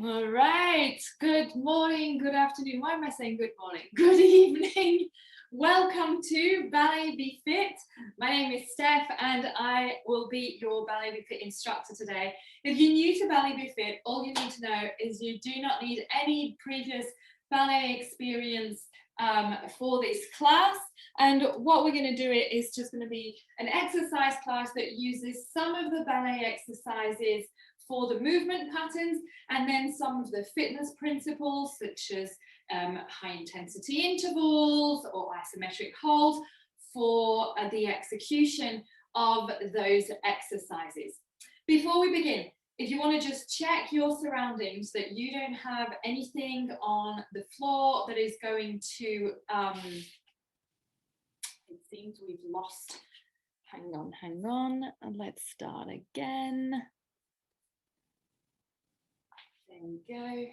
All right. Good morning, good afternoon. Why am I saying good morning? Good evening. Welcome to Ballet BeFit. My name is Steph and I will be your Ballet BeFit instructor today. If you're new to Ballet BeFit, all you need to know is you do not need any previous ballet experience for this class. And what we're going to do is just going to be an exercise class that uses some of the ballet exercises for the movement patterns, and then some of the fitness principles such as high intensity intervals or isometric holds for the execution of those exercises. Before we begin, if you want to just check your surroundings, that you don't have anything on the floor that is going to, it seems we've lost, hang on, and let's start again. There we go.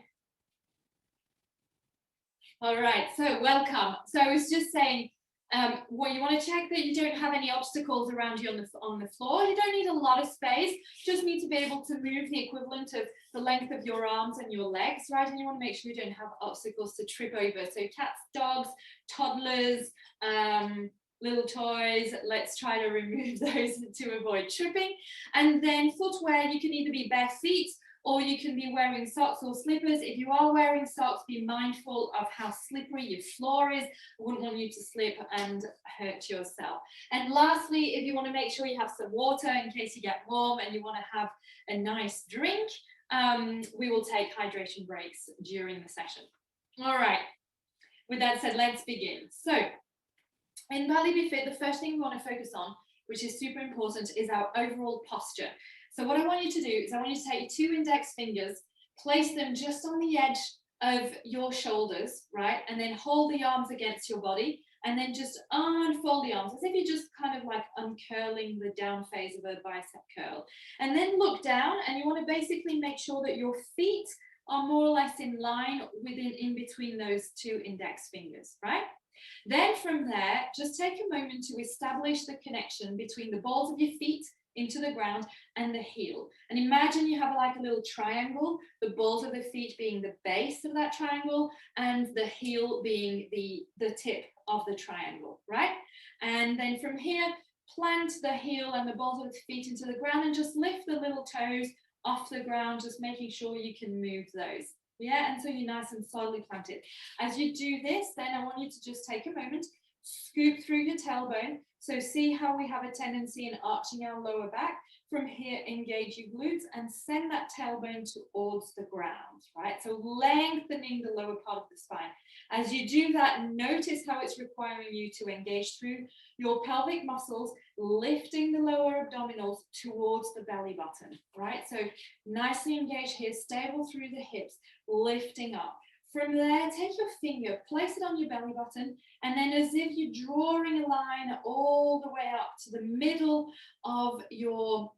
All right, so welcome. So I was just saying, well, you want to check that you don't have any obstacles around you on the floor. You don't need a lot of space. You just need to be able to move the equivalent of the length of your arms and your legs, right? And you want to make sure you don't have obstacles to trip over. So cats, dogs, toddlers, little toys, let's try to remove those to avoid tripping. And then footwear, you can either be bare feet or you can be wearing socks or slippers. If you are wearing socks, be mindful of how slippery your floor is. I wouldn't want you to slip and hurt yourself. And lastly, if you want to make sure you have some water in case you get warm and you want to have a nice drink, we will take hydration breaks during the session. All right, with that said, let's begin. So in Ballet BeFit, the first thing we want to focus on, which is super important, is our overall posture. So what I want you to do is I want you to take your 2 index fingers, place them just on the edge of your shoulders, right? And then hold the arms against your body and then just unfold the arms as if you're just kind of like uncurling the down phase of a bicep curl. And then look down and you want to basically make sure that your feet are more or less in line in between those 2 index fingers, right? Then from there, just take a moment to establish the connection between the balls of your feet into the ground and the heel. And imagine you have like a little triangle, the balls of the feet being the base of that triangle and the heel being the tip of the triangle, right? And then from here, plant the heel and the balls of the feet into the ground and just lift the little toes off the ground, just making sure you can move those. Yeah, and so you're nice and solidly planted. As you do this, then I want you to just take a moment, scoop through your tailbone. So see how we have a tendency in arching our lower back. From here, engage your glutes and send that tailbone towards the ground, right? So lengthening the lower part of the spine. As you do that, notice how it's requiring you to engage through your pelvic muscles, lifting the lower abdominals towards the belly button, right? So nicely engaged here, stable through the hips, lifting up. From there, take your finger, place it on your belly button, and then as if you're drawing a line all the way up to the middle of your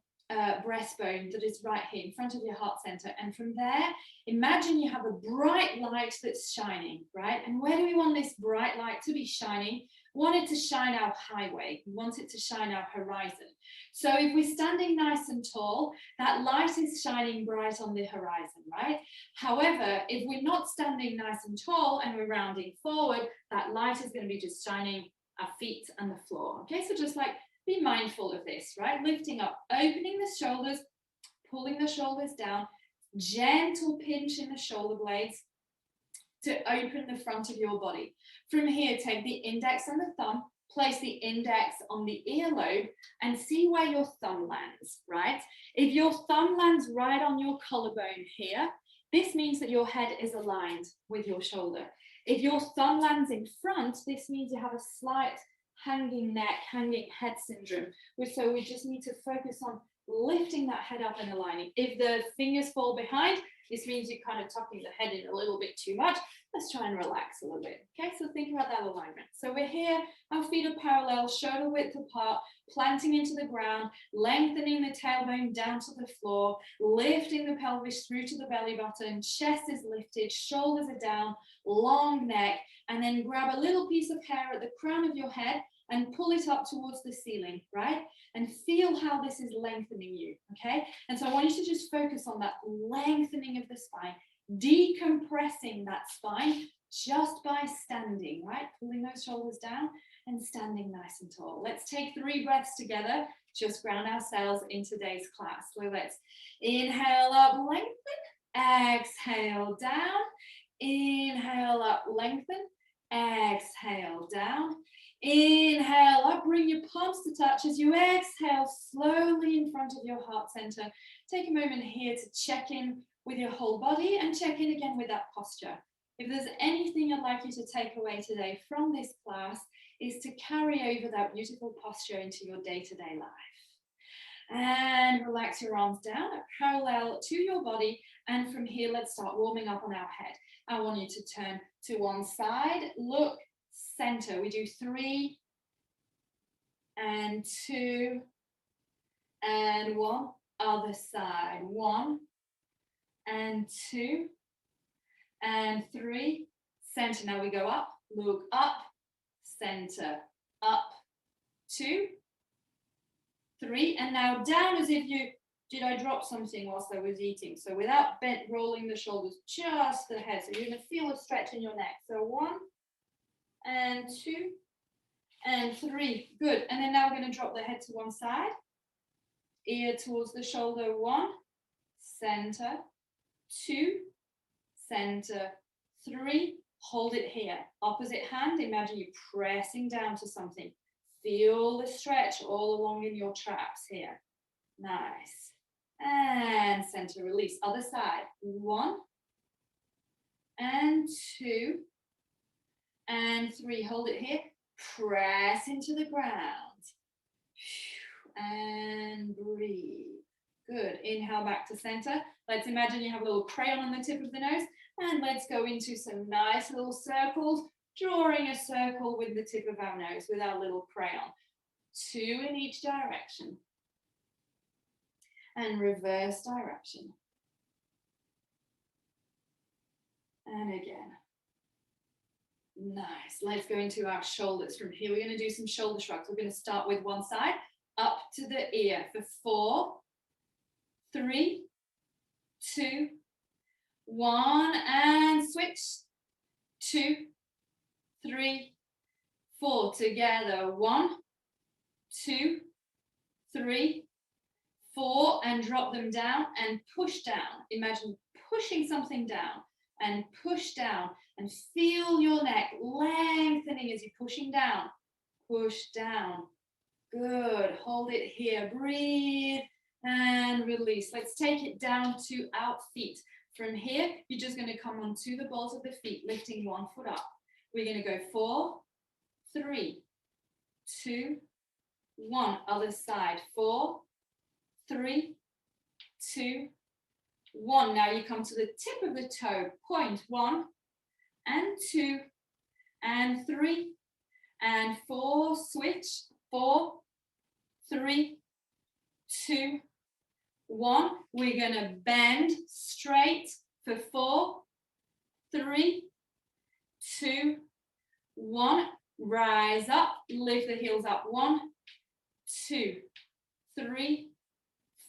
breastbone that is right here in front of your heart center. And from there, imagine you have a bright light that's shining, right? And where do we want this bright light to be shining? We want it to shine our highway. We want it to shine our horizon. So if we're standing nice and tall, that light is shining bright on the horizon, right? However, if we're not standing nice and tall and we're rounding forward, that light is going to be just shining our feet and the floor. Okay, so just like be mindful of this, right? Lifting up, opening the shoulders, pulling the shoulders down, gentle pinch in the shoulder blades to open the front of your body. From here, take the index and the thumb, place the index on the earlobe and see where your thumb lands, right? If your thumb lands right on your collarbone here, this means that your head is aligned with your shoulder. If your thumb lands in front, this means you have a slight hanging neck, hanging head syndrome. So we just need to focus on lifting that head up and aligning. If the fingers fall behind, this means you're kind of tucking the head in a little bit too much. Let's try and relax a little bit. Okay, so think about that alignment. So we're here, our feet are parallel, shoulder width apart, planting into the ground, lengthening the tailbone down to the floor, lifting the pelvis through to the belly button, chest is lifted, shoulders are down, long neck, and then grab a little piece of hair at the crown of your head and pull it up towards the ceiling, right? And feel how this is lengthening you, okay? And so I want you to just focus on that lengthening of the spine, decompressing that spine just by standing, right? Pulling those shoulders down and standing nice and tall. Let's take 3 breaths together, just ground ourselves in today's class. So let's inhale up, lengthen, exhale down, inhale up, lengthen, exhale down, inhale up, bring your palms to touch as you exhale slowly in front of your heart center. Take a moment here to check in with your whole body and check in again with that posture. If there's anything I'd like you to take away today from this class, is to carry over that beautiful posture into your day-to-day life. And relax your arms down parallel to your body. And from here, let's start warming up on our head. I want you to turn to one side, look, center. We do 3 and 2 and 1. Other side, 1 and 2 and 3. Center. Now we go up, look up, center, up, 2, 3, and now down as if you, did I drop something whilst I was eating? So without bent, rolling the shoulders, just the head. So you're gonna feel a stretch in your neck. So 1 and 2 and 3, good. And then now we're gonna drop the head to one side, ear towards the shoulder, 1, center, 2, center, 3, hold it here. Opposite hand, imagine you pressing down to something. Feel the stretch all along in your traps here. Nice. And center, release. Other side, 1 and 2 and 3. Hold it here. Press into the ground. And breathe. Good. Inhale back to center. Let's imagine you have a little crayon on the tip of the nose. And let's go into some nice little circles, drawing a circle with the tip of our nose with our little crayon. 2 in each direction. And reverse direction. And again. Nice. Let's go into our shoulders. From here, we're going to do some shoulder shrugs. We're going to start with one side, up to the ear for 4, 3, 2, 1, and switch. 2, 3, 4. Together. 1, 2, 3, 4, and drop them down and push down. Imagine pushing something down and push down and feel your neck lengthening as you're pushing down. Push down. Good. Hold it here. Breathe and release. Let's take it down to our feet. From here, you're just going to come onto the balls of the feet, lifting one foot up. We're going to go 4, 3, 2, 1. Other side. 4, 3, 2, 1. Now you come to the tip of the toe. Point 1 and 2 and 3 and 4. Switch. 4, 3, 2, 1. We're going to bend straight for 4, 3, 2, 1. Rise up. Lift the heels up. 1, 2, 3,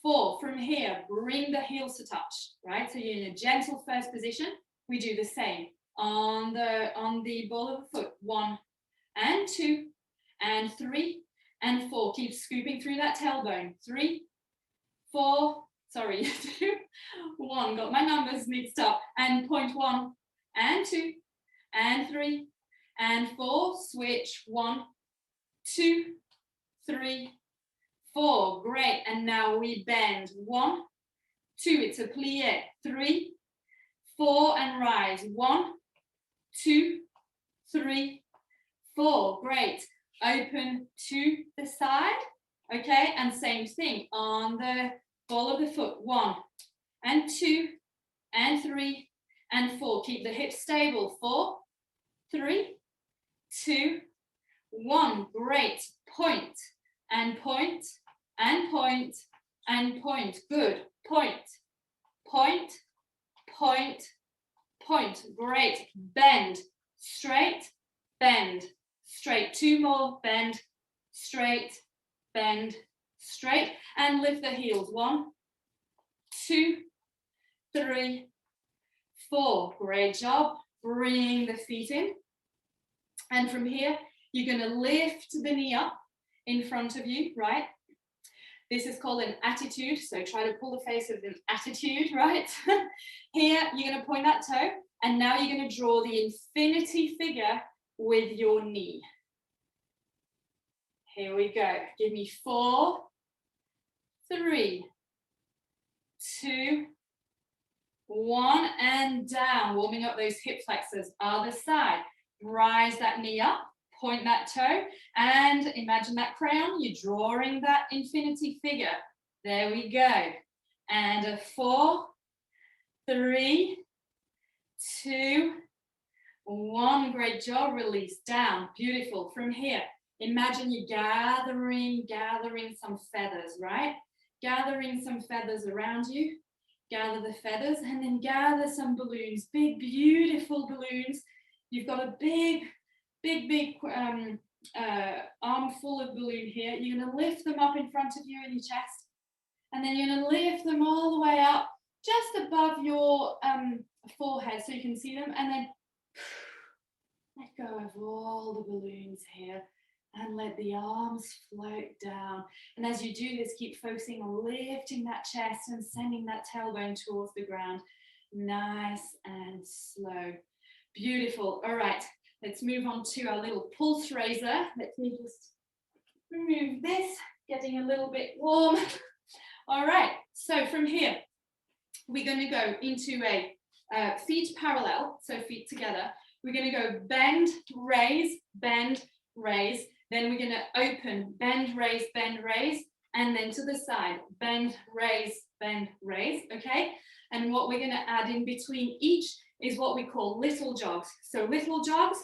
4. From here, bring the heels to touch, right? So you're in a gentle first position. We do the same on the ball of the foot. 1 and 2 and 3 and 4. Keep scooping through that tailbone. 3, 4, sorry, 2, 1. Got my numbers mixed up. And point 1 and 2 and 3 and 4. Switch. 1, 2, 3, 4. Great. And now we bend. 1, 2. It's a plie. 3, 4, and rise. 1, 2, 3, 4. Great. Open to the side. Okay. And same thing on the ball of the foot. 1 and 2 and 3 and 4. Keep the hips stable. 4, 3, 2, 1. Great. Point and point and point and point. Good. Point, point, point, point. Great. Bend. Straight, bend. Straight. 2 more. Bend. Straight, bend. Straight. And lift the heels. 1, 2, 3, 4, great job. Bring the feet in. And from here, you're going to lift the knee up in front of you, right? This is called an attitude, so try to pull the face of an attitude, right? Here, you're going to point that toe, and now you're going to draw the infinity figure with your knee. Here we go. Give me 4, 3, 2, 1, and down. Warming up those hip flexors. Other side. Rise that knee up. Point that toe, and imagine that crayon. You're drawing that infinity figure. There we go. And a 4, 3, 2, 1. Great job. Release down. Beautiful. From here, imagine you're gathering some feathers, right? Gathering some feathers around you. Gather the feathers, and then gather some balloons. Big, beautiful balloons. You've got a big armful of balloon here. You're going to lift them up in front of you in your chest, and then you're going to lift them all the way up just above your forehead so you can see them, and then let go of all the balloons here and let the arms float down. And as you do this, keep focusing on lifting that chest and sending that tailbone towards the ground. Nice and slow. Beautiful. All right. Let's move on to our little pulse raiser. Let me just remove this, getting a little bit warm. All right, so from here, we're going to go into a feet parallel, so feet together. We're going to go bend, raise, then we're going to open, bend, raise, and then to the side, bend, raise, okay? And what we're going to add in between each is what we call little jogs. So little jogs,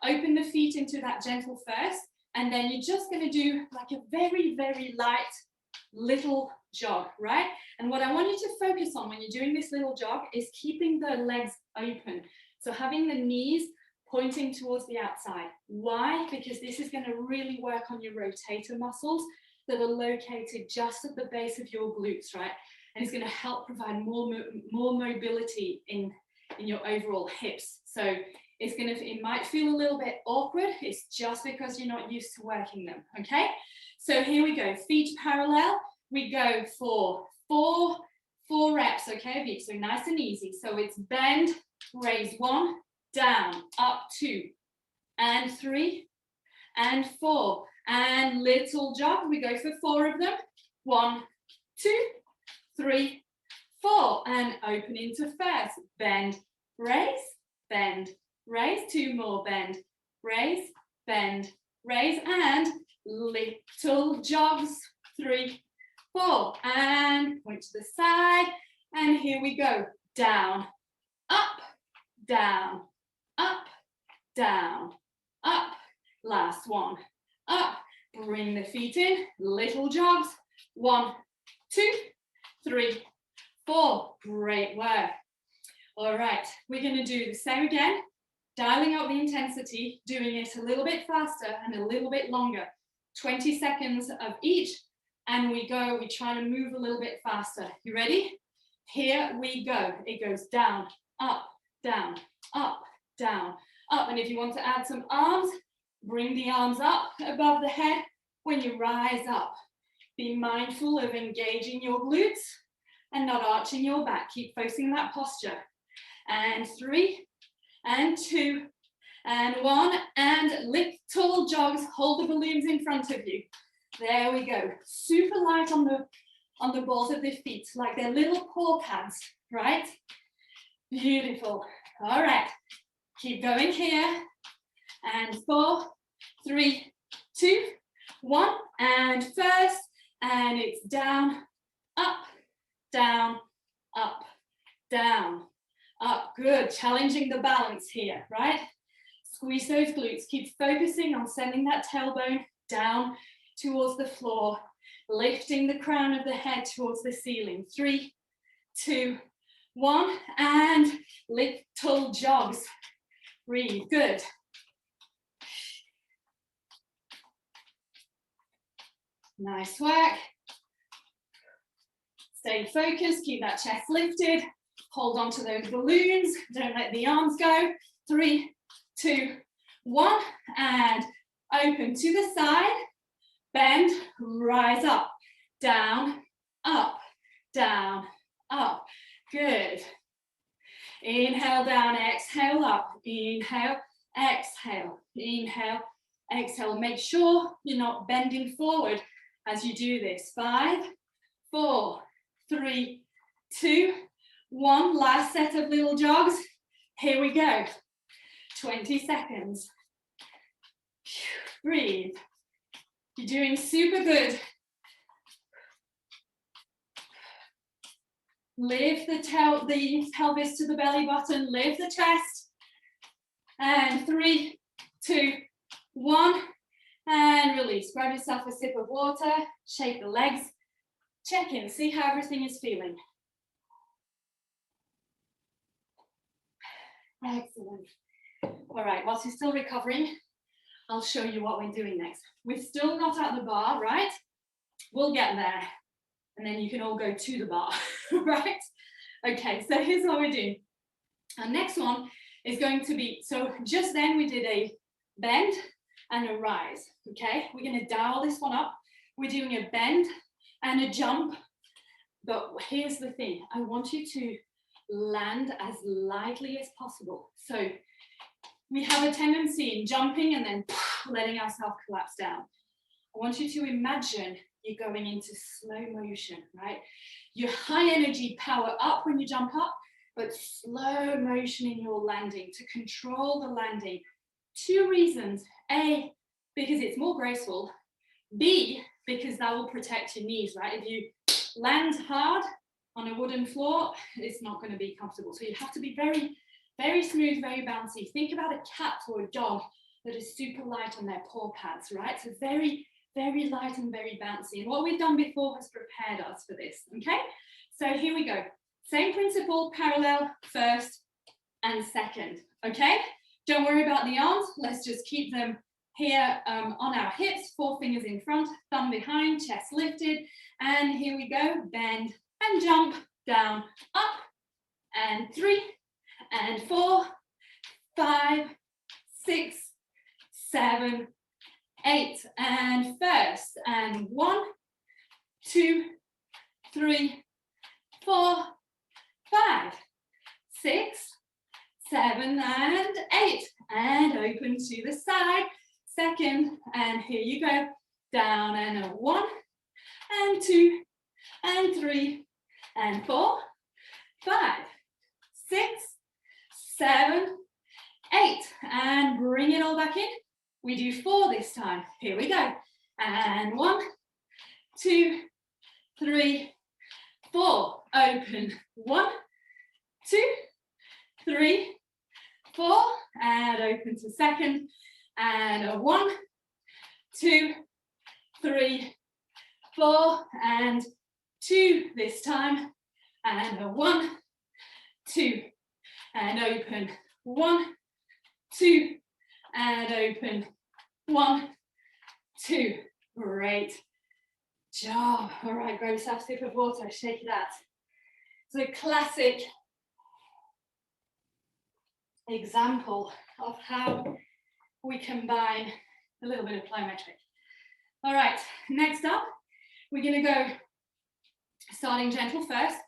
open the feet into that gentle first, and then you're just going to do like a very, very light little jog, right? And what I want you to focus on when you're doing this little jog is keeping the legs open. So having the knees pointing towards the outside. Why? Because this is going to really work on your rotator muscles that are located just at the base of your glutes, right? And it's going to help provide more mobility in your overall hips. So it might feel a little bit awkward. It's just because you're not used to working them, okay? So here we go, feet parallel. We go for four reps, okay? So nice and easy. So it's bend, raise 1, down, up 2, and 3, and 4, and little jog. We go for 4 of them. 1, 2, 3, 4, and open into first. Bend, raise, 2 more, bend, raise, and little jogs. 3, 4, and point to the side, and here we go. Down, up, down, up, down, up. Last one, up. Bring the feet in, little jogs. 1, 2, 3, 4. Great work. All right, we're going to do the same again, dialing up the intensity, doing it a little bit faster and a little bit longer. 20 seconds of each, and we try to move a little bit faster. You ready? Here we go. It goes down, up, down, up, down, up. And if you want to add some arms, bring the arms up above the head when you rise up. Be mindful of engaging your glutes and not arching your back. Keep focusing on that posture. And 3, and 2, and 1, and little jogs. Hold the balloons in front of you. There we go. Super light on the balls of the feet, like they're little paw pads, right? Beautiful. All right. Keep going here. And 4, 3, 2, 1, and first, and it's down, up, down, up, down, up. Good. Challenging the balance here, right? Squeeze those glutes. Keep focusing on sending that tailbone down towards the floor, lifting the crown of the head towards the ceiling. 3, 2, 1, and little jogs. Breathe. Good. Nice work. Stay focused. Keep that chest lifted. Hold on to those balloons. Don't let the arms go. 3, 2, 1. And open to the side. Bend, rise up, down, up, down, up. Good. Inhale down, exhale up. Inhale, exhale, inhale, exhale. Make sure you're not bending forward as you do this. 5, 4, 3, 2, 1. Last set of little jogs. Here we go. 20 seconds. Breathe. You're doing super good. Lift the pelvis to the belly button. Lift the chest. And 3, 2, 1. And release. Grab yourself a sip of water. Shake the legs. Check in. See how everything is feeling. Excellent. All right, whilst you're still recovering, I'll show you what we're doing next. We're still not at the bar, right? We'll get there. And then you can all go to the bar, right? Okay, so here's what we're doing. Our next one is going to be, so just then we did a bend and a rise, okay? We're gonna dial this one up. We're doing a bend and a jump, but here's the thing. I want you to land as lightly as possible. So we have a tendency in jumping and then letting ourselves collapse down. I want you to imagine you're going into slow motion, right? Your high energy power up when you jump up, but slow motion in your landing to control the landing. 2 reasons. A, because it's more graceful. B, because that will protect your knees, right? If you land hard on a wooden floor, it's not going to be comfortable. So you have to be very, very smooth, very bouncy. Think about a cat or a dog that is super light on their paw pads, right? So very, very light and very bouncy. And what we've done before has prepared us for this, okay? So here we go. Same principle, parallel, first and second, okay? Don't worry about the arms. Let's just keep them here on our hips, 4 fingers in front, thumb behind, chest lifted. And here we go, bend and jump, down, up, and 3, and 4, 5, 6, 7, 8, and first, and 1, 2, 3, 4, 5, 6, 7, and 8, and open to the side, second, and here you go, down, and a 1, and 2, and 3, and 4, 5, 6, 7, 8, and bring it all back in. We do 4 this time. Here we go. And 1, 2, 3, 4. Open. 1, 2, 3, 4. And open to second. And a 1, 2, 3, 4. And 2 this time. And a 1, 2. And open. 1, 2. And open. 1, 2. Great job. All right, grab yourself a sip of water, shake it out. So a classic example of how we combine a little bit of plyometric. All right, next up, we're going to go starting gentle first.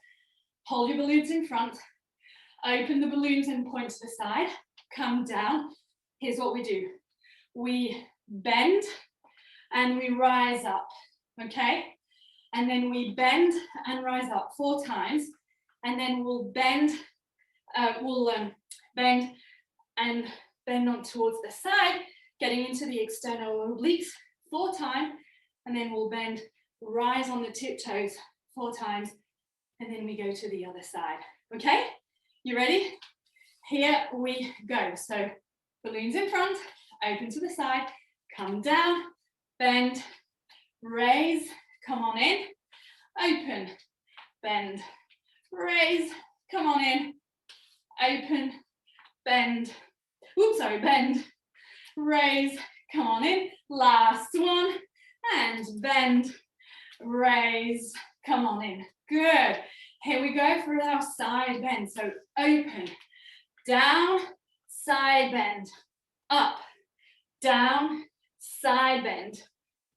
Hold your balloons in front. Open the balloons and point to the side. Come down. Here's what we do. We bend and we rise up, okay? And then we bend and rise up 4 times. And then we'll bend, bend and bend on towards the side, getting into the external obliques 4 times. And then we'll bend, rise on the tiptoes 4 times. And then we go to the other side, okay? You ready? Here we go. So balloons in front, open to the side, come down, bend, raise, come on in, open, bend, raise, come on in, open, bend, bend, raise, come on in, last one, and bend, raise, come on in. Good. Here we go for our side bend. So open, down, side bend, up, down, side bend,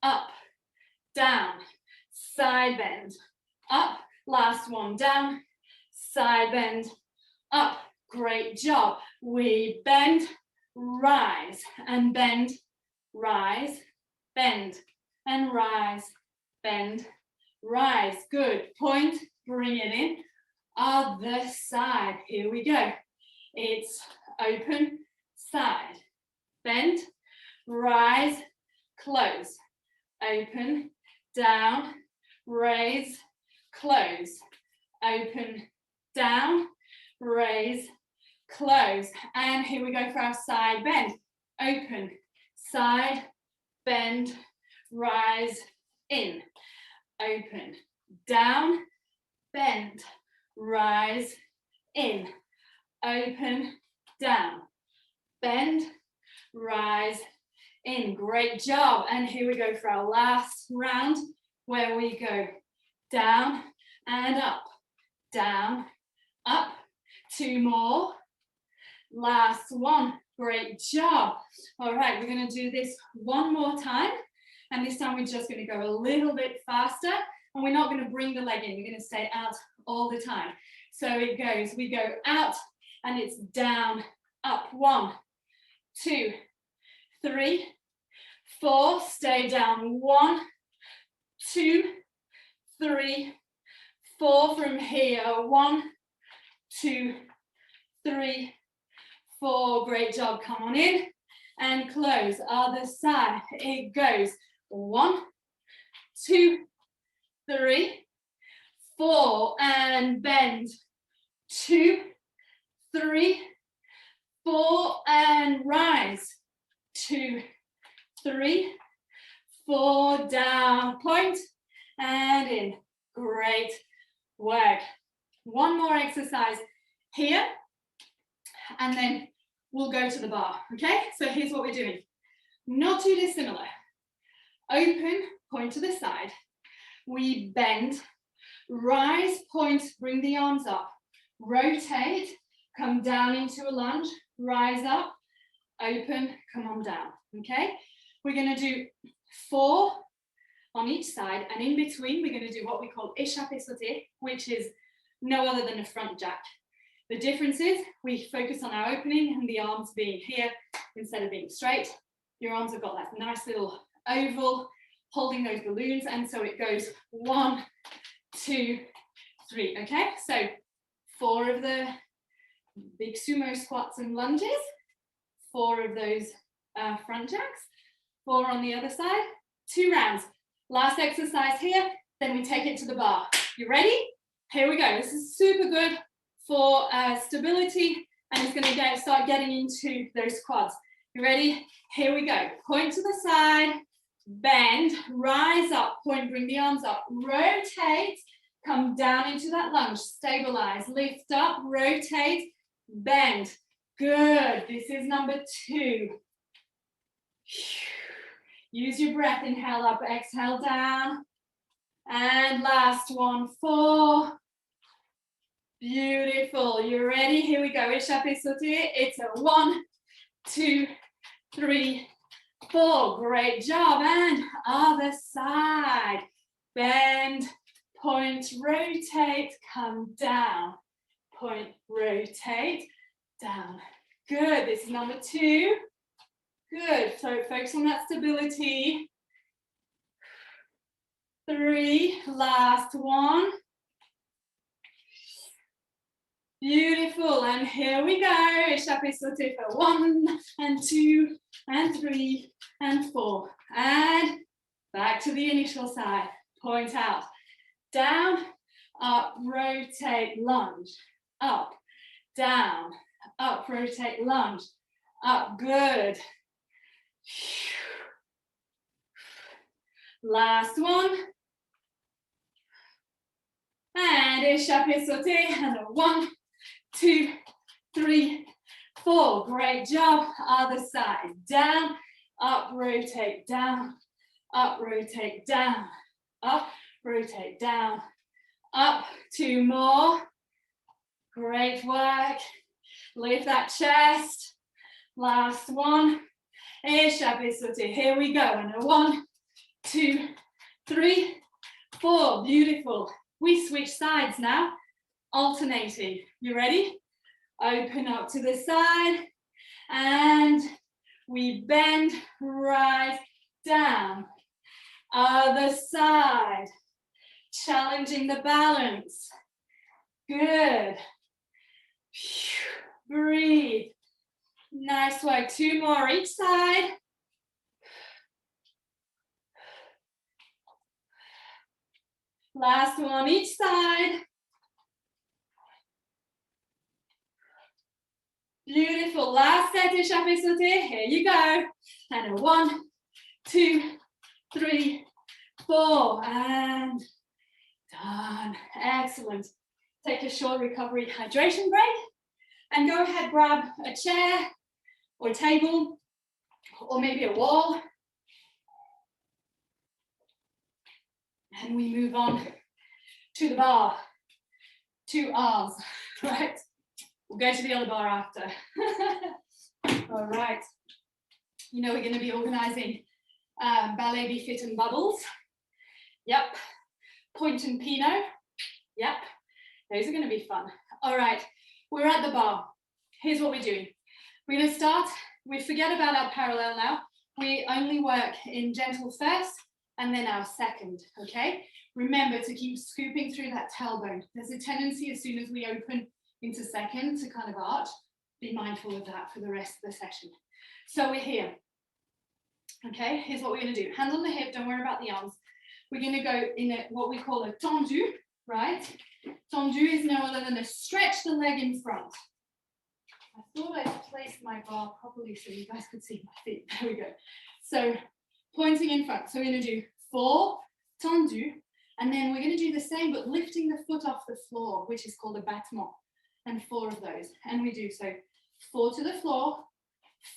up, down, side bend, up. Last one, down, side bend, up. Great job. We bend, rise, and bend, rise, bend, and rise, bend, rise. Good. Point, bring it in. Other side. Here we go. It's open, side, bend, rise, close, open, down, raise, close, open, down, raise, close. And here we go for our side bend. Open, side, bend, rise, in, open, down, bend, rise, in, open, down, bend, rise, in. Great job. And here we go for our last round, where we go down and up, down, up. Two more. Last one. Great job. All right, we're going to do this one more time. And this time we're just going to go a little bit faster. And we're not going to bring the leg in. We're going to stay out all the time. So it goes, we go out and it's down, up. 1, 2, 3, 4. Stay down. 1, 2, 3, 4. From here. 1, 2, 3, 4. Great job. Come on in and close. Other side. It goes 1, 2, 3, 4, and bend. 2, 3, 4, and rise. 2, 3, 4. Down. Point and in. Great work. One more exercise here, and then we'll go to the bar. Okay, so here's what we're doing. Not too dissimilar. Open, point to the side. We bend, rise, point, bring the arms up, rotate, come down into a lunge, rise up, open, come on down. Okay, we're going to do 4 on each side, and in between we're going to do what we call échappé sauté, which is no other than a front jack. The difference is we focus on our opening and the arms being here instead of being straight. Your arms have got that nice little oval holding those balloons, and so it goes 1, 2, 3. Okay, so 4 of the big sumo squats and lunges, 4 of those front jacks, 4 on the other side, 2 rounds. Last exercise here, then we take it to the bar. You ready? Here we go. This is super good for stability, and it's going to start getting into those quads. You ready? Here we go. Point to the side, bend, rise up, point, bring the arms up, rotate, come down into that lunge, stabilize, lift up, rotate, bend. Good. This is number 2. Use your breath. Inhale up, exhale down. And last one, 4. Beautiful. You ready? Here we go. Échappé sauté. It's a 1, 2, 3, 4. Great job. And other side. Bend, point, rotate, come down. Point, rotate, down. Good. This is number 2. Good. So focus on that stability. 3. Last one. Beautiful. And here we go. Échappé sauté for 1 and 2 and 3 and 4. And back to the initial side. Point out. Down, up, rotate, lunge. Up, down, up, rotate, lunge. Up. Good. Last one. And échappé sauté. And a 1, 2, 3, 4. Great job. Other side. Down, up, rotate, down, up, rotate, down, up, rotate, down, Up, 2 more. Great work. Lift that chest. Last one. Échappé sauté. Here we go. And 1, 2, 3, 4. Beautiful. We switch sides now. Alternating. You ready? Open up to the side. And we bend right down. Other side. Challenging the balance. Good. Breathe. Nice work. 2 more each side. Last one each side. Beautiful. Last set, échappé sauté. Here you go. And 1, 2, 3, 4. And done. Excellent. Take a short recovery hydration break. And go ahead, grab a chair or a table or maybe a wall. And we move on to the bar. 2 R's, right? We'll go to the other bar after. All right. You know we're going to be organizing Ballet BeFit and bubbles. Yep. Point and Pinot. Yep. Those are going to be fun. All right. We're at the bar. Here's what we're doing. We're going to start. We forget about our parallel now. We only work in gentle first and then our second, okay? Remember to keep scooping through that tailbone. There's a tendency as soon as we open into second to kind of arch. Be mindful of that for the rest of the session. So we're here. Okay, here's what we're going to do. Hands on the hip, don't worry about the arms. We're going to go in what we call a tendu, right? Tendu is no other than to stretch the leg in front. I thought I placed my bar properly so you guys could see my feet. There we go. So pointing in front. So we're going to do 4 tendu, and then we're going to do the same, but lifting the foot off the floor, which is called a battement, and 4 of those. And we do so 4 to the floor,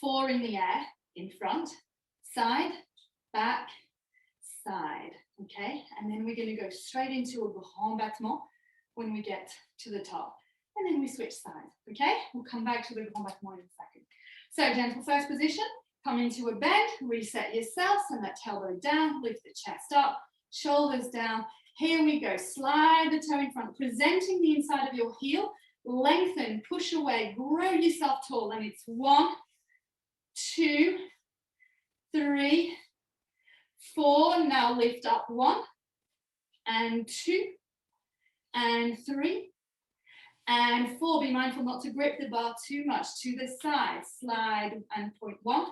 4 in the air, in front, side, back, side, okay? And then we're going to go straight into a grand battement when we get to the top. And then we switch sides, okay? We'll come back to the grand battement in a second. So gentle first position, come into a bend, reset yourself, send that tailbone down, lift the chest up, shoulders down. Here we go, slide the toe in front, presenting the inside of your heel, lengthen, push away, grow yourself tall, and it's 1, 2, 3, 4. Now lift up 1 and 2 and 3 and 4. Be mindful not to grip the bar too much. To the side, slide and point 1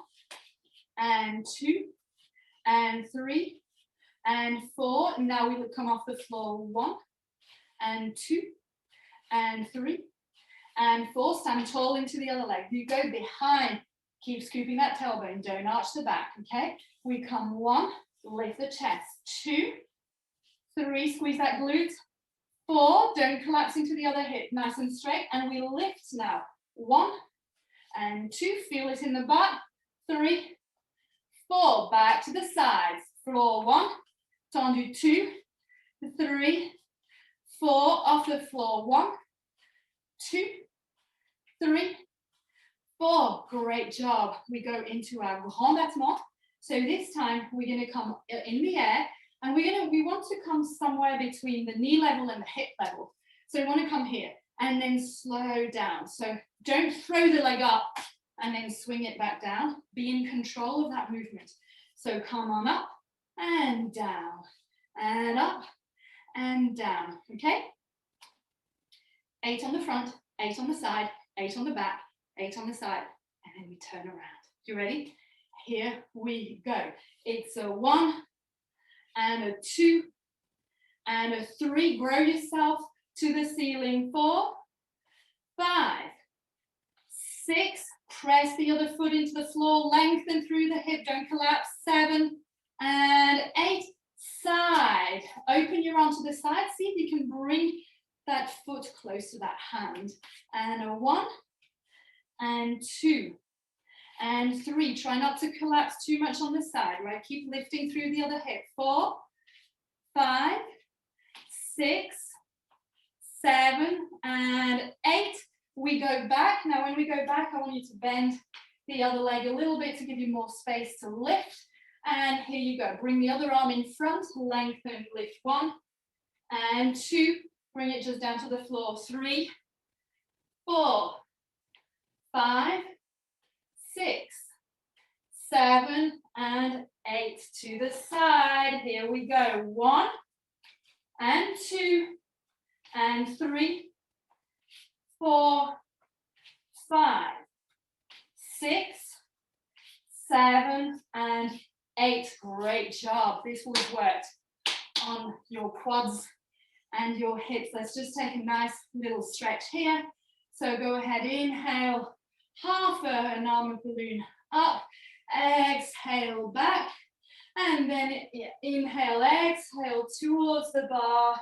and 2 and 3 and 4. Now we will come off the floor 1 and 2 and 3 and 4. Stand tall into the other leg. You go behind. Keep scooping that tailbone. Don't arch the back, okay? We come 1, lift the chest. 2, 3, squeeze that glute. 4, don't collapse into the other hip. Nice and straight. And we lift now. 1 and 2, feel it in the butt. 3, 4, back to the sides. Floor 1, tendu 2, 3, 4, off the floor 1, 2, 3, 4. Great job. We go into our grand battement. So this time we're going to come in the air, and we want to come somewhere between the knee level and the hip level. So we want to come here and then slow down. So don't throw the leg up and then swing it back down. Be in control of that movement. So come on up and down and up and down. Okay? 8 on the front, 8 on the side, 8 on the back, 8 on the side, and then we turn around. You ready? Here we go. It's a 1 and a 2 and a 3. Grow yourself to the ceiling. 4, 5, 6. Press the other foot into the floor. Lengthen through the hip. Don't collapse. 7 and 8. Side. Open your arm to the side. See if you can bring that foot close to that hand. And a 1 and 2 and 3. Try not to collapse too much on the side, right? Keep lifting through the other hip. 4, 5, 6, 7, and 8. We go back. Now, when we go back, I want you to bend the other leg a little bit to give you more space to lift. And here you go. Bring the other arm in front, lengthen, lift 1 and 2. Bring it just down to the floor. 3, 4, 5, 6, 7, and 8. To the side. Here we go. 1 and 2 and 3, 4, 5, 6, 7, and 8. Great job. This will have worked on your quads and your hips. Let's just take a nice little stretch here. So go ahead, inhale, half an arm of balloon up, exhale back, and then inhale, exhale towards the bar,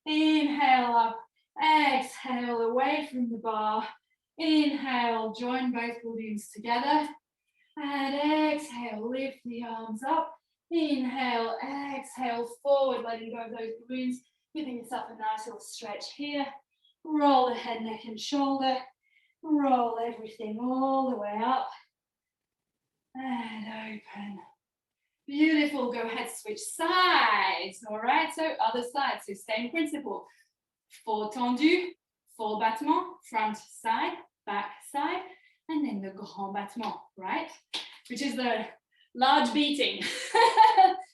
inhale up, exhale away from the bar, inhale, join both balloons together, and exhale, lift the arms up, inhale, exhale forward, letting go of those balloons, giving yourself a nice little stretch here, roll the head, neck and shoulder, roll everything all the way up, and open. Beautiful, go ahead, switch sides, all right, so other side, so same principle, 4 tendus, 4 battements, front, side, back, side, and then the grand battement, right, which is the large beating,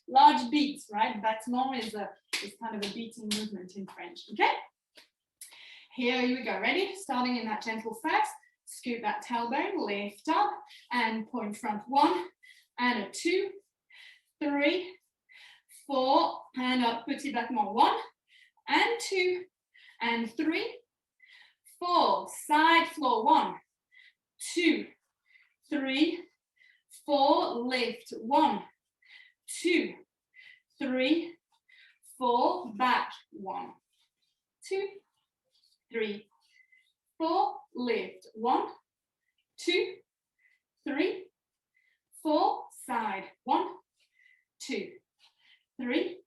large beats, right, battement is kind of a beating movement in French, okay? Here we go, ready? Starting in that gentle first, scoop that tailbone, lift up, and point front 1, and a 2, 3, 4, and up, petit battement 1, and 2, and 3, 4, side floor 1, 2, 3, 4, lift 1, 2, 3, 4, back 1, 2, 3, 4, lift 1, 2, 3, 4, side 1, 2, 3,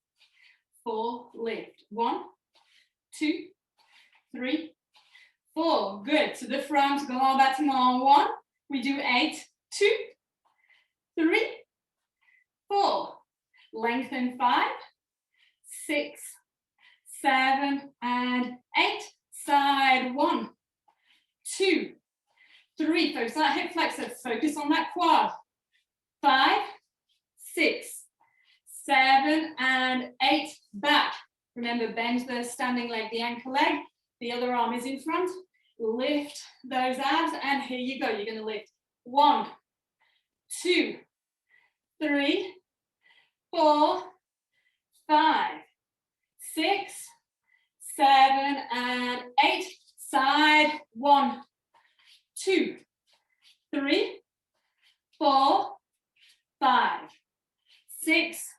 4, lift 1, 2, 3, 4. Good. To the front, grand battement 1. We do 8, 2, 3, 4. Lengthen 5, 6, 7, and 8. Side 1, 2, 3. Focus on that hip flexor. Focus on that quad. 5, 6, 7, and 8. Back. Remember, bend the standing leg, the ankle leg. The other arm is in front. Lift those abs, and here you go. You're going to lift 1, 2, 3, 4, 5, 6, 7, and 8. Side 1, 2, 3, 4, 5, 6,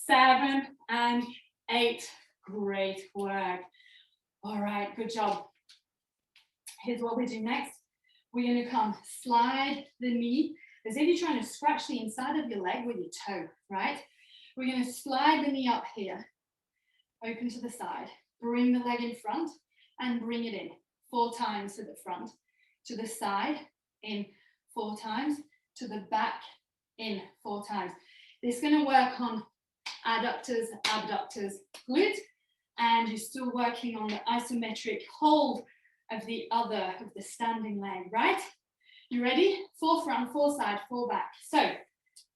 7, and 8. Great work. All right, good job. Here's what we do next. We're going to come slide the knee as if you're trying to scratch the inside of your leg with your toe, right? We're going to slide the knee up here, open to the side, bring the leg in front and bring it in 4 times to the front, to the side, in 4 times, to the back, in 4 times. This is going to work on adductors, abductors, glutes, and you're still working on the isometric hold of the standing leg, right? You ready? 4 front, 4 side, 4 back. So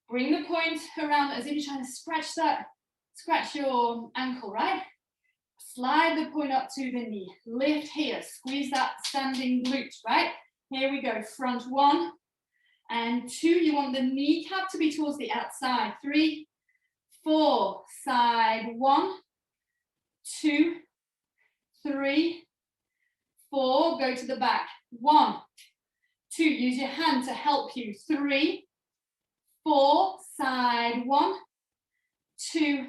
bring the point around as if you're trying to scratch your ankle, right? Slide the point up to the knee. Lift here, squeeze that standing glute, right? Here we go, front 1 and 2. You want the kneecap to be towards the outside. 3, 4, side 1, 2, 3, 4, go to the back. 1, 2, use your hand to help you. 3, 4, side 1, 2,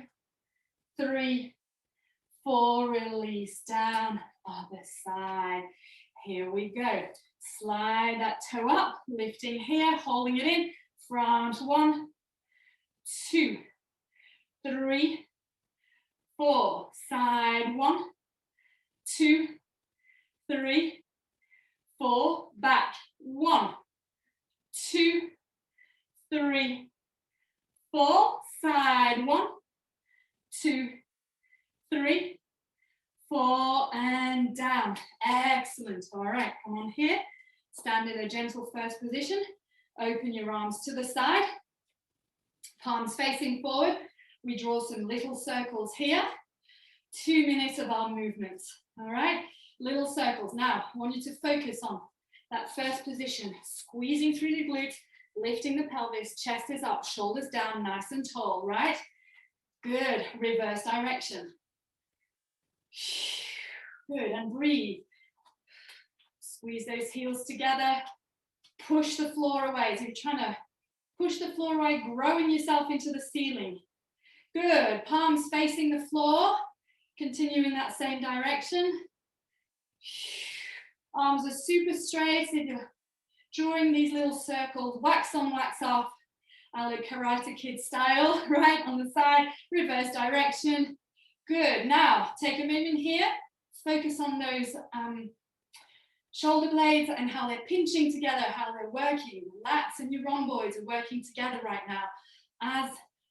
3, 4, release down, other side. Here we go. Slide that toe up, lifting here, holding it in. Front 1, 2, 3, 4, side 1, 2, 3, 4, back. 1, 2, 3, 4, side. 1, 2, 3, 4, and down. Excellent. All right, come on here. Stand in a gentle first position. Open your arms to the side. Palms facing forward. We draw some little circles here. 2 minutes of arm movements. All right, little circles. Now, I want you to focus on that first position, squeezing through the glutes, lifting the pelvis, chest is up, shoulders down, nice and tall, right? Good. Reverse direction. Good, and breathe. Squeeze those heels together. Push the floor away. So you're trying to push the floor away, growing yourself into the ceiling. Good. Palms facing the floor. Continue in that same direction. Arms are super straight. So you're drawing these little circles, wax on, wax off, a la Karate Kid style, right? On the side, reverse direction. Good. Now, take a moment here. Focus on those shoulder blades and how they're pinching together, how they're working. Lats and your rhomboids are working together right now, as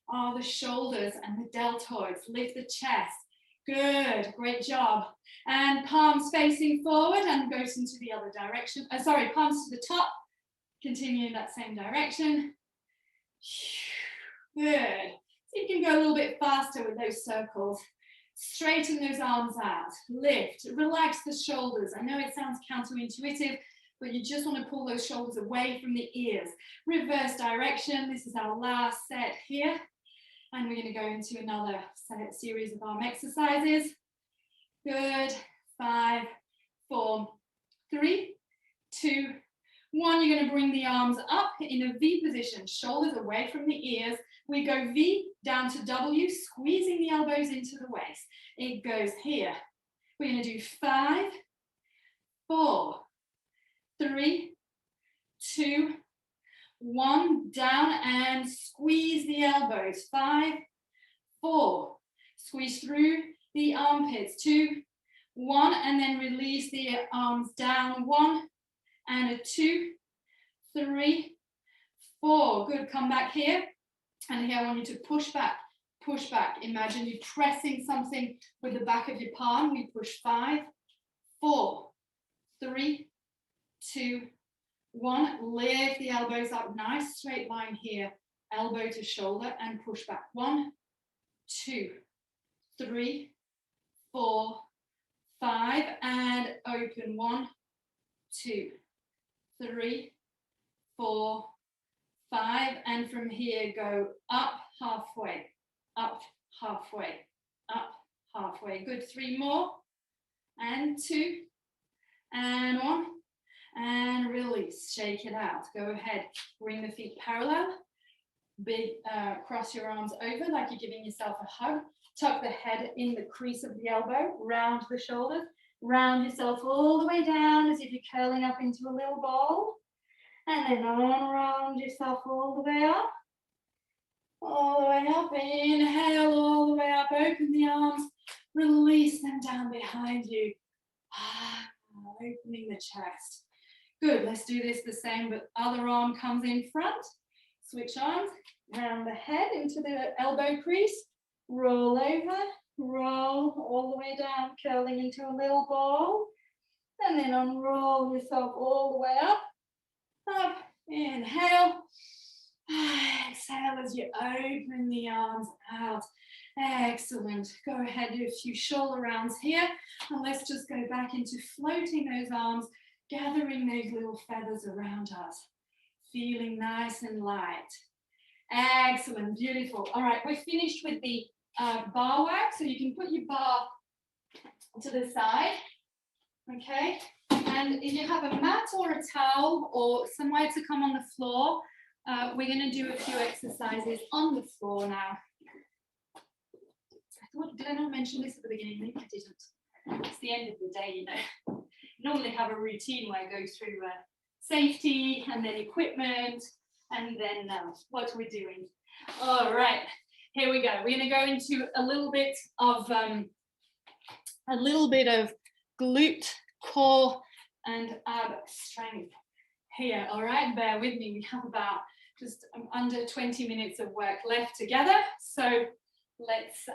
are the shoulders and the deltoids. Lift the chest. Good, great job. And palms facing forward and goes into the other direction. Sorry, palms to the top. Continue in that same direction. Good. So you can go a little bit faster with those circles. Straighten those arms out. Lift. Relax the shoulders. I know it sounds counterintuitive, but you just want to pull those shoulders away from the ears. Reverse direction. This is our last set here. And we're going to go into another series of arm exercises. Good. 5, 4, 3, 2, 1. You're going to bring the arms up in a V position, shoulders away from the ears. We go V down to W, squeezing the elbows into the waist. It goes here. We're going to do 5, 4, 3, 2, 1, down and squeeze the elbows. 5, 4, squeeze through the armpits. 2, 1, and then release the arms down. 1 and a 2, 3, 4. Good, come back here. And here I want you to push back, push back. Imagine you pressing something with the back of your palm. We push 5, 4, 3, 2, 1. Lift the elbows up, nice straight line here. Elbow to shoulder and push back. 1, 2, 3, 4, 5, and open. 1, 2, 3, 4, 5, and from here go up halfway, up halfway, up halfway. Good. 3 more, and 2, and 1, and release. Shake it out. Go ahead. Bring the feet parallel. Cross your arms over like you're giving yourself a hug. Tuck the head in the crease of the elbow. Round the shoulders. Round yourself all the way down as if you're curling up into a little ball. And then unround yourself all the way up. All the way up. Inhale all the way up. Open the arms. Release them down behind you. Opening the chest. Good. Let's do this the same, but other arm comes in front. Switch arms. Round the head into the elbow crease. Roll over. Roll all the way down, curling into a little ball. And then unroll yourself all the way up. Up, inhale, exhale as you open the arms out. Excellent. Go ahead, do a few shoulder rounds here, and let's just go back into floating those arms, gathering those little feathers around us, feeling nice and light. Excellent, beautiful. All right, we're finished with the bar work, so you can put your bar to the side, okay? And if you have a mat or a towel or somewhere to come on the floor, we're going to do a few exercises on the floor now. Did I not mention this at the beginning? Maybe I didn't. It's the end of the day, you know. Normally have a routine where I go through safety and then equipment and then what we're doing. All right, here we go. We're going to go into a little bit of glute, core, and ab strength here. All right, bear with me. We have about just under 20 minutes of work left together. So let's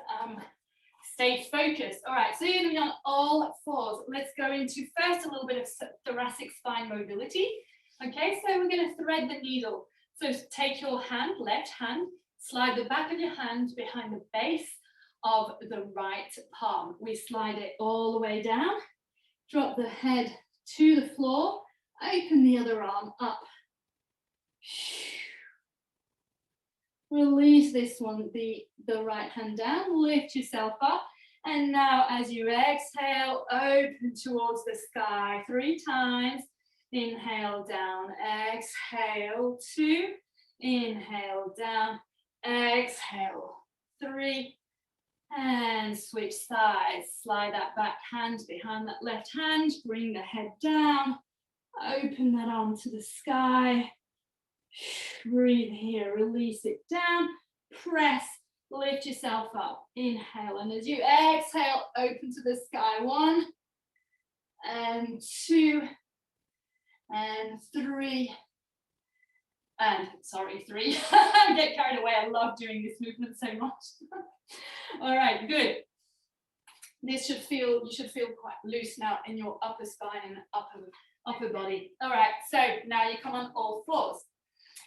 stay focused. All right, so you're going to be on all fours. Let's go into first a little bit of thoracic spine mobility. Okay, so we're going to thread the needle. So take your hand, left hand, slide the back of your hand behind the base of the right palm. We slide it all the way down, drop the head to the floor, open the other arm up. Release this one, the right hand down, lift yourself up. And now as you exhale, open towards the sky 3 times. Inhale down, exhale 2, inhale down, exhale 3, and switch sides. Slide that back hand behind that left hand, bring the head down, open that arm to the sky. Breathe here, release it down, press, lift yourself up, inhale, and as you exhale, open to the sky, 1, and 2, and 3, and sorry, 3. I get carried away. I love doing this movement so much. All right, good. This should feel, you should feel quite loose now in your upper spine and upper body. All right, so now you come on all fours.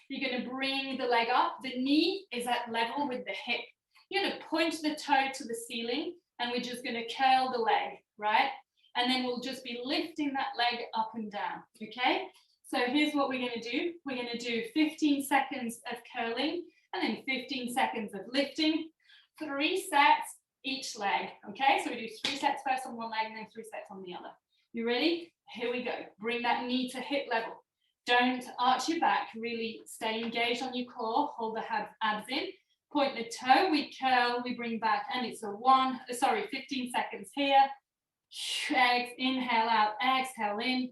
You're going to bring the leg up. The knee is at level with the hip. You're going to point the toe to the ceiling, and we're just going to curl the leg, right? And then we'll just be lifting that leg up and down, okay? So here's what we're going to do. We're going to do 15 seconds of curling and then 15 seconds of lifting. 3 sets each leg, okay? So we do 3 sets first on one leg and then 3 sets on the other. You ready? Here we go. Bring that knee to hip level. Don't arch your back. Really stay engaged on your core. Hold the abs in. Point the toe. We curl. We bring back. And it's a 15 seconds here. Inhale out, exhale in,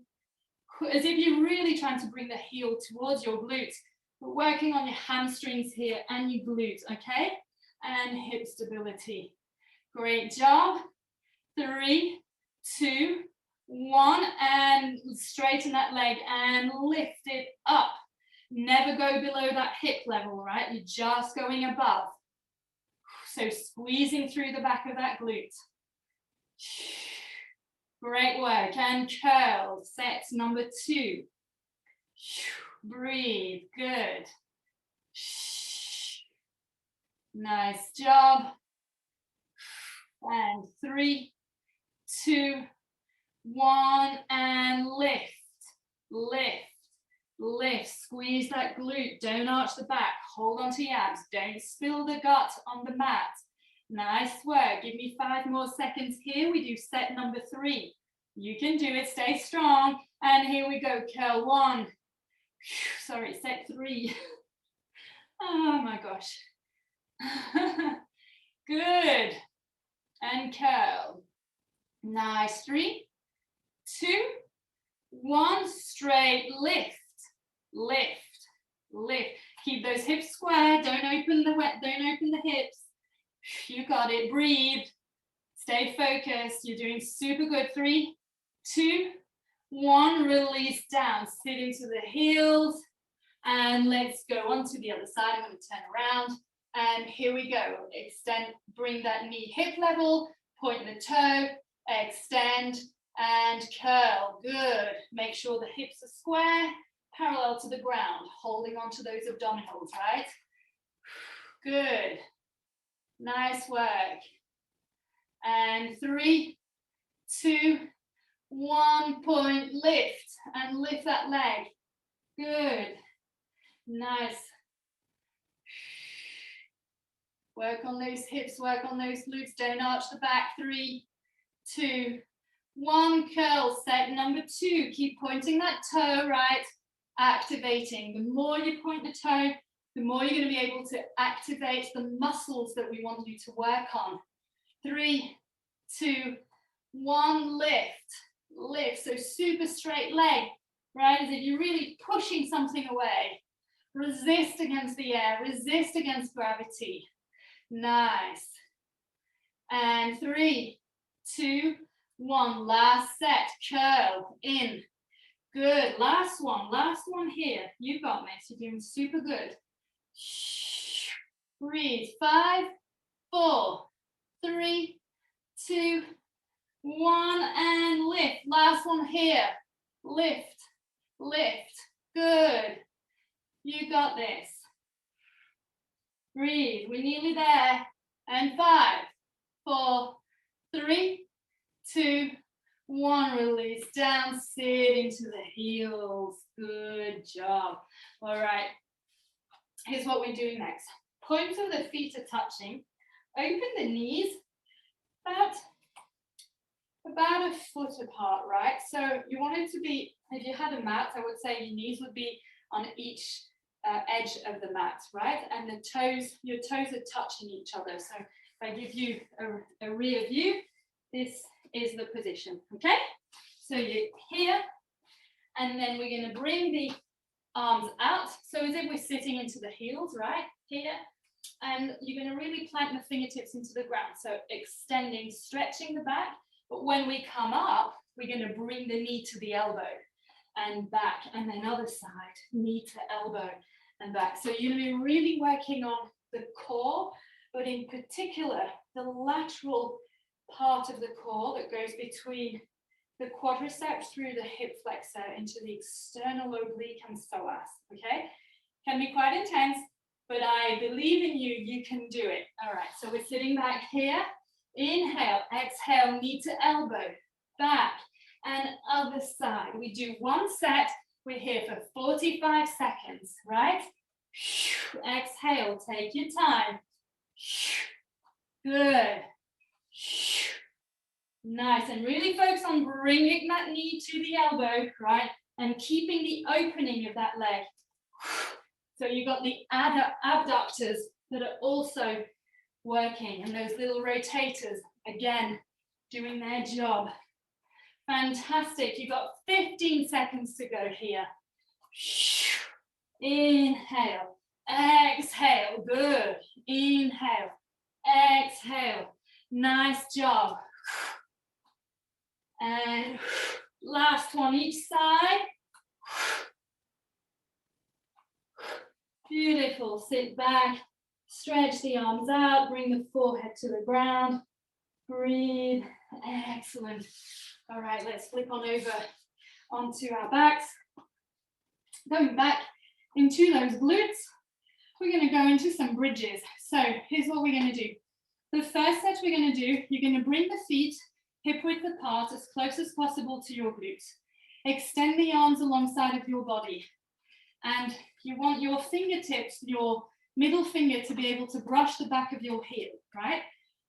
as if you're really trying to bring the heel towards your glutes, but working on your hamstrings here and your glutes, okay? And hip stability. Great job. 3, 2, 1, and straighten that leg and lift it up. Never go below that hip level, right? You're just going above. So squeezing through the back of that glute. Great work, and curl, set number 2. Breathe, good. Nice job. And 3, 2, 1, and lift, lift, lift. Squeeze that glute, don't arch the back, hold on to your abs, don't spill the gut on the mat. Nice work. Give me 5 more seconds here. We do set number 3. You can do it. Stay strong. And here we go. Curl 1. Sorry, set 3. Oh my gosh. Good. And curl. Nice. 3, 2, 1. Straight. Lift. Lift. Lift. Keep those hips square. Don't open the hips. You got it. Breathe. Stay focused. You're doing super good. 3, 2, 1. Release down. Sit into the heels. And let's go on to the other side. I'm going to turn around. And here we go. Extend. Bring that knee hip level. Point the toe. Extend. And curl. Good. Make sure the hips are square. Parallel to the ground. Holding on to those abdominals, right? Good. Nice work. And 3, 2, 1. Point, lift, and lift that leg. Good. Nice. Work on those hips, work on those glutes. Don't arch the back. 3, 2, 1. Curl. Set number 2. Keep pointing that toe, right? Activating. The more you point the toe, the more you're going to be able to activate the muscles that we want you to work on. 3, 2, 1, lift, lift. So super straight leg, right? As if you're really pushing something away. Resist against the air, resist against gravity. Nice. And 3, 2, 1. Last set, curl, in. Good, last one here. You've got this, you're doing super good. Breathe, 5, 4, 3, 2, 1, and lift. Last one here, lift, lift, good. You got this. Breathe, we're nearly there. And 5, 4, 3, 2, 1, release down, sit into the heels. Good job. All right, here's what we're doing next. Points of the feet are touching. Open the knees about a foot apart, right? So you want it to be, if you had a mat, I would say your knees would be on each edge of the mat, right? And the toes, your toes are touching each other. So if I give you a rear view, this is the position, okay? So you're here, and then we're going to bring the arms out. So as if we're sitting into the heels, right? Here. And you're going to really plant the fingertips into the ground. So extending, stretching the back. But when we come up, we're going to bring the knee to the elbow and back. And then other side, knee to elbow and back. So you're going to be really working on the core, but in particular, the lateral part of the core that goes between the quadriceps through the hip flexor into the external oblique and psoas, okay? Can be quite intense, but I believe in you, you can do it. All right, so we're sitting back here. Inhale, exhale, knee to elbow, back, and other side. We do one set. We're here for 45 seconds, right? Exhale, take your time. Good. Nice, and really focus on bringing that knee to the elbow, right? And keeping the opening of that leg. So you've got the abductors that are also working, and those little rotators, again, doing their job. Fantastic, you've got 15 seconds to go here. Inhale, exhale, good. Inhale, exhale, nice job. And last one each side. Beautiful, sit back, stretch the arms out, bring the forehead to the ground, breathe, excellent. All right, let's flip on over onto our backs. Going back into those glutes, we're going to go into some bridges. So here's what we're going to do. The first set we're going to do, you're going to bring the feet hip width apart as close as possible to your glutes. Extend the arms alongside of your body. And you want your fingertips, your middle finger, to be able to brush the back of your heel, right?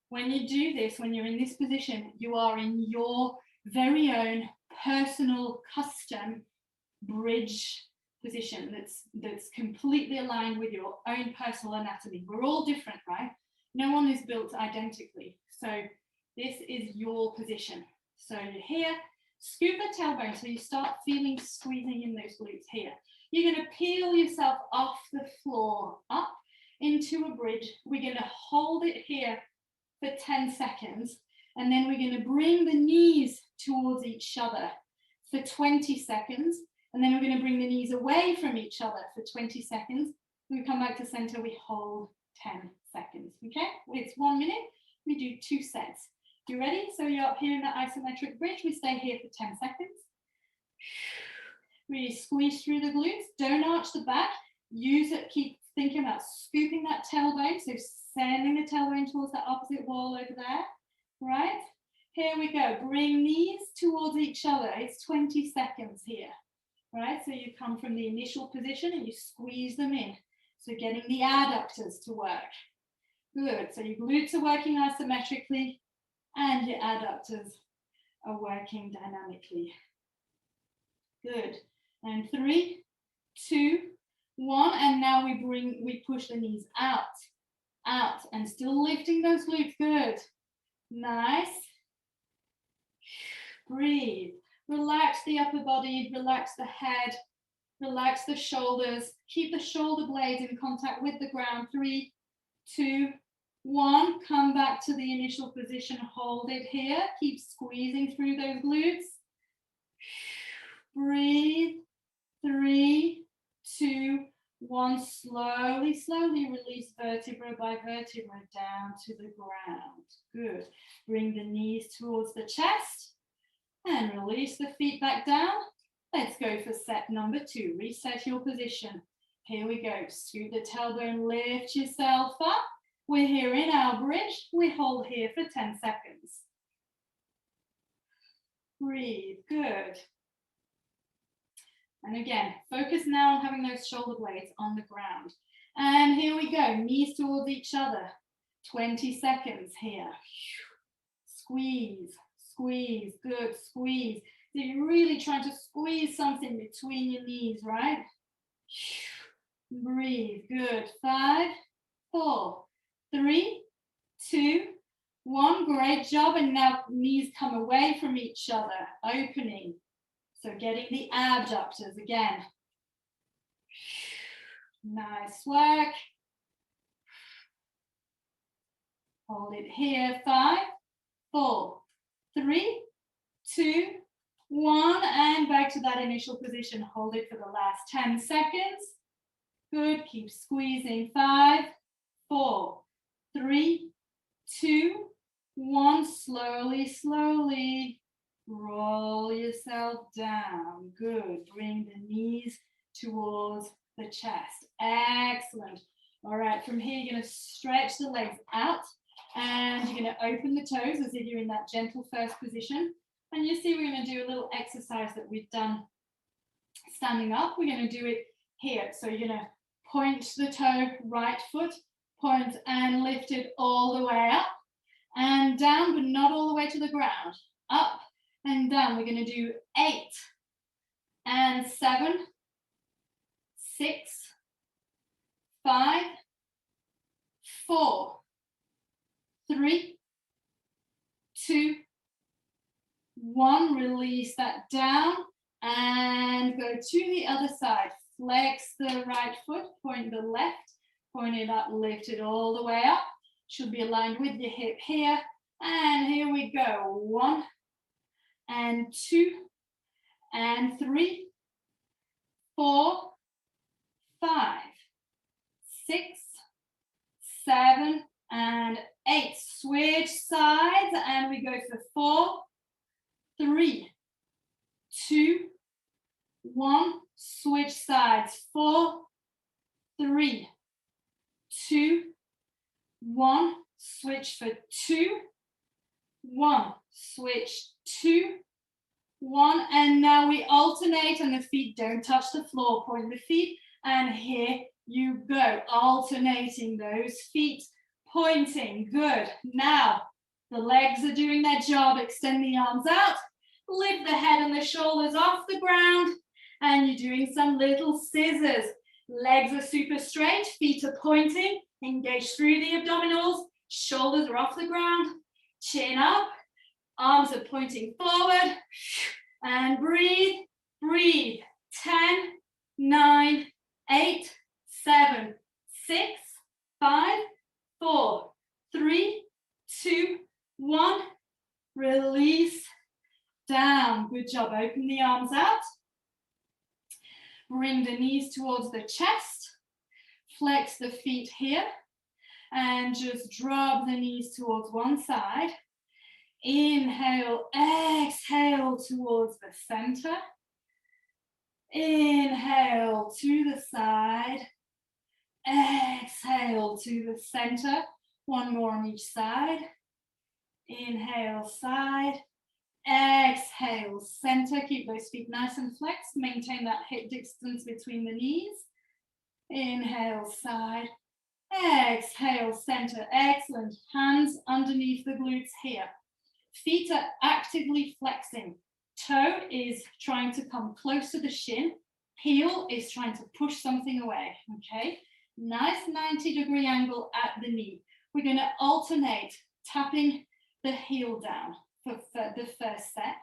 When you do this, when you're in this position, you are in your very own personal custom bridge position that's completely aligned with your own personal anatomy. We're all different, right? No one is built identically. So this is your position. So you're here, scoop the tailbone so you start feeling squeezing in those glutes here. You're going to peel yourself off the floor up into a bridge. We're going to hold it here for 10 seconds. And then we're going to bring the knees towards each other for 20 seconds. And then we're going to bring the knees away from each other for 20 seconds. When we come back to center, we hold 10 seconds. Okay? It's 1 minute. We do 2 sets. You ready? So you're up here in that isometric bridge. We stay here for 10 seconds. Really squeeze through the glutes. Don't arch the back. Use it. Keep thinking about scooping that tailbone. So sending the tailbone towards that opposite wall over there. Right? Here we go. Bring knees towards each other. It's 20 seconds here. Right? So you come from the initial position and you squeeze them in. So getting the adductors to work. Good. So your glutes are working isometrically and your adductors are working dynamically. Good. And 3, 2, 1. And now we push the knees out, out, and still lifting those glutes. Good. Nice. Breathe. Relax the upper body, relax the head, relax the shoulders. Keep the shoulder blades in contact with the ground. 3, 2, 1, come back to the initial position, hold it here, keep squeezing through those glutes. Breathe, 3, 2, 1, slowly, slowly release vertebra by vertebra down to the ground. Good. Bring the knees towards the chest and release the feet back down. Let's go for set number 2. Reset your position. Here we go. Scoot the tailbone, lift yourself up. We're here in our bridge. We hold here for 10 seconds. Breathe. Good. And again, focus now on having those shoulder blades on the ground. And here we go, knees towards each other. 20 seconds here. Squeeze, squeeze, good, squeeze. So you're really trying to squeeze something between your knees, right? Breathe, good. 5, 4, 3, 2, 1. Great job. And now knees come away from each other, opening. So getting the abductors again. Nice work. Hold it here. 5, 4, 3, 2, 1. And back to that initial position. Hold it for the last 10 seconds. Good. Keep squeezing. 5, 4, 3, 2, 1. Slowly, slowly. Roll yourself down. Good. Bring the knees towards the chest. Excellent. All right, from here, you're going to stretch the legs out and you're going to open the toes as if you're in that gentle first position. And you see we're going to do a little exercise that we've done standing up. We're going to do it here. So you're going to point the toe, right foot, point and lift it all the way up and down, but not all the way to the ground. Up and down. We're going to do 8 and 7, 6, 5, 4, 3, 2, 1. Release that down and go to the other side. Flex the right foot, point the left, point it up, lift it all the way up. Should be aligned with your hip here. And here we go. 1 and 2 and 3, 4, 5, 6, 7 and 8. Switch sides and we go for 4, 3, 2, 1. Switch sides. 4, 3, 2, 1. Switch for 2, 1. Switch 2, 1. And now we alternate and the feet don't touch the floor. Point the feet and here you go. Alternating those feet, pointing. Good. Now the legs are doing their job. Extend the arms out. Lift the head and the shoulders off the ground. And you're doing some little scissors. Legs are super straight. Feet are pointing. Engage through the abdominals. Shoulders are off the ground. Chin up. Arms are pointing forward. And breathe. Breathe. 10, 9, 8, 7, 6, 5, 4, 3, 2, 1. Release. Down. Good job. Open the arms out. Bring the knees towards the chest. Flex the feet here. And just drop the knees towards one side. Inhale, exhale towards the center. Inhale to the side. Exhale to the center. One more on each side. Inhale, side. Exhale, center. Keep those feet nice and flexed. Maintain that hip distance between the knees. Inhale, side. Exhale, center. Excellent. Hands underneath the glutes here. Feet are actively flexing. Toe is trying to come close to the shin. Heel is trying to push something away. Okay. Nice 90-degree angle at the knee. We're going to alternate tapping the heel down for the first set.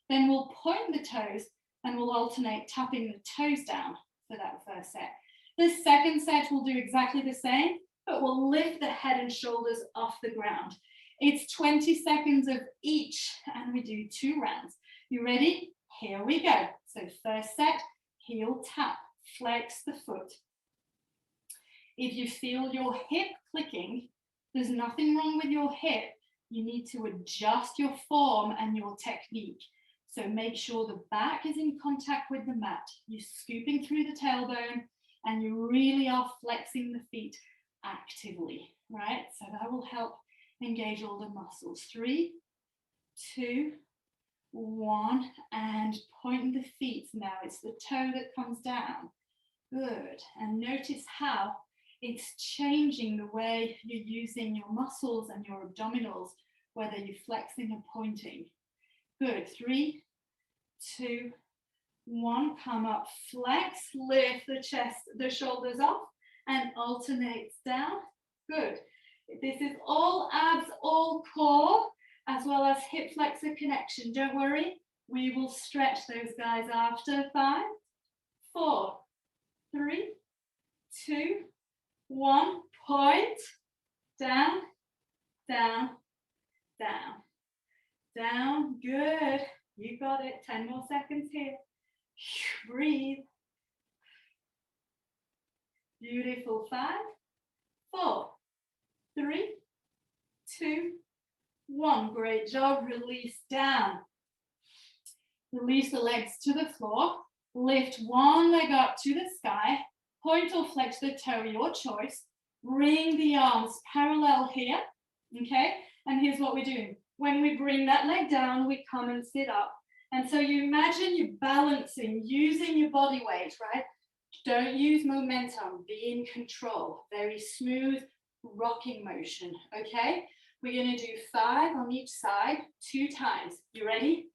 Then we'll point the toes and we'll alternate tapping the toes down for that first set. The second set we'll do exactly the same. but we'll lift the head and shoulders off the ground. It's 20 seconds of each, and we do 2 rounds. You ready? Here we go. So first set, heel tap, flex the foot. If you feel your hip clicking, there's nothing wrong with your hip. You need to adjust your form and your technique. So make sure the back is in contact with the mat. You're scooping through the tailbone and you really are flexing the feet actively, right? So that will help engage all the muscles. 3, 2, 1, and point the feet. Now it's the toe that comes down. Good. And notice how it's changing the way you're using your muscles and your abdominals, whether you're flexing or pointing. Good. 3, 2, 1. Come up, flex, lift the chest, the shoulders off, and alternates down. Good. This is all abs, all core, as well as hip flexor connection. Don't worry, we will stretch those guys after. 5, 4, 3, 2, 1. Point, down, down, down, down. Good. You got it. 10 more seconds here. Breathe. Beautiful. 5, 4, 3, 2, 1. Great job. Release down. Release the legs to the floor. Lift one leg up to the sky. Point or flex the toe, your choice. Bring the arms parallel here. Okay? And here's what we're doing. When we bring that leg down, we come and sit up. And so you imagine you're balancing, using your body weight, right? Don't use momentum. Be in control. Very smooth rocking motion. Okay? We're going to do 5 on each side, 2 times. You ready?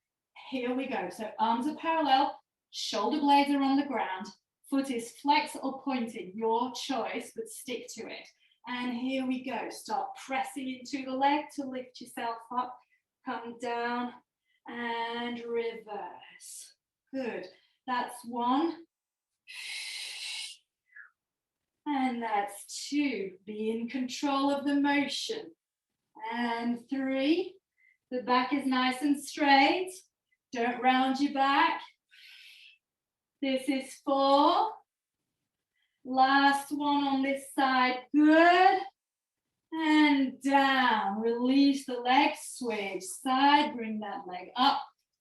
Here we go. So arms are parallel, shoulder blades are on the ground, foot is flexed or pointed, your choice, but stick to it. And here we go. Start pressing into the leg to lift yourself up. Come down and reverse. Good. That's 1. And that's 2. Be in control of the motion. And 3. The back is nice and straight. Don't round your back. This is 4. Last one on this side. Good. And down. Release the leg. Switch side. Bring that leg up.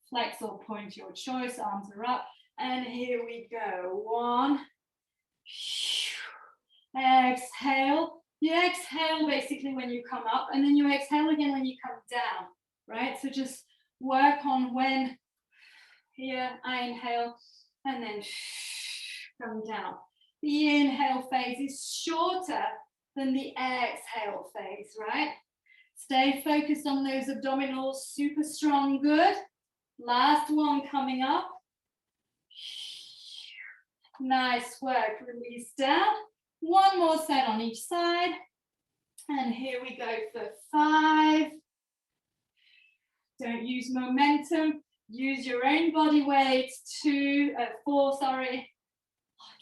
Flex or point, your choice. Arms are up. And here we go. 1. Exhale. You exhale basically when you come up, and then you exhale again when you come down, right? So just work on when here I inhale and then come down. The inhale phase is shorter than the exhale phase, right? Stay focused on those abdominals, super strong, good. Last one coming up. Nice work, release down. 1 more set on each side. And here we go for 5. Don't use momentum. Use your own body weight. 4, sorry.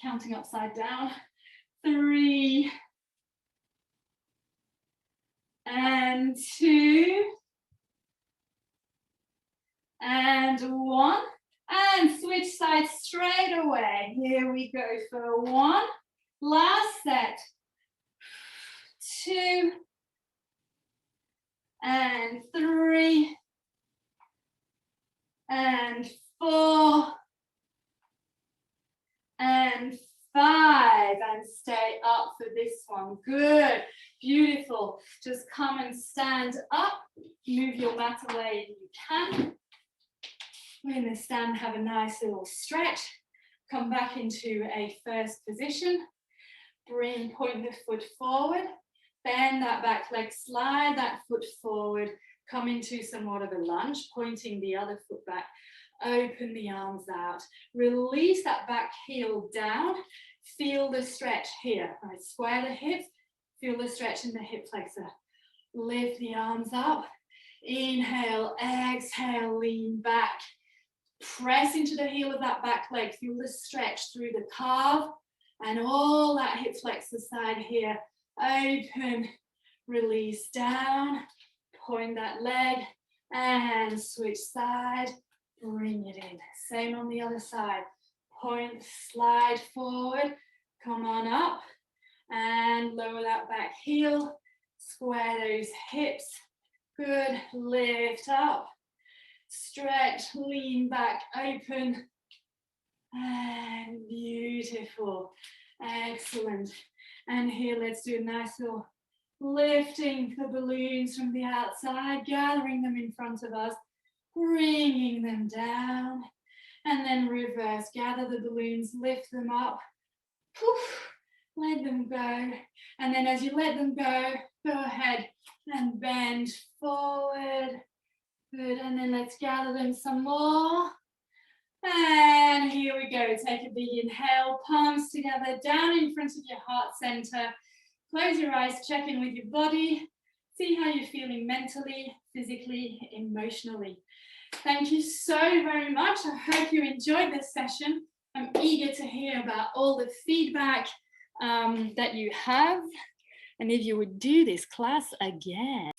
Counting upside down. 3. And 2. And 1. And switch sides straight away. Here we go for 1. Last set. 2. And 3. And 4. And 5. And stay up for this one. Good. Beautiful. Just come and stand up. Move your mat away if you can. We're going to stand, have a nice little stretch. Come back into a first position. Point the foot forward. Bend that back leg, slide that foot forward. Come into somewhat of a lunge, pointing the other foot back. Open the arms out. Release that back heel down. Feel the stretch here. Right, square the hips. Feel the stretch in the hip flexor. Lift the arms up. Inhale, exhale, lean back. Press into the heel of that back leg. Feel the stretch through the calf and all that hip flexor side here. open, release down, point that leg, and switch side, bring it in. Same on the other side. Point, slide forward, come on up, and lower that back heel, square those hips, good, lift up, stretch, lean back, open, and beautiful, excellent. And here, let's do a nice little lifting the balloons from the outside, gathering them in front of us, bringing them down, and then reverse, gather the balloons, lift them up, poof, let them go, and then as you let them go ahead and bend forward, good, and then let's gather them some more, and here we go. Take a big inhale, palms together, down in front of your heart center. Close your eyes, check in with your body, see how you're feeling mentally, physically, emotionally. Thank you so very much. I hope you enjoyed this session. I'm eager to hear about all the feedback that you have, and if you would do this class again.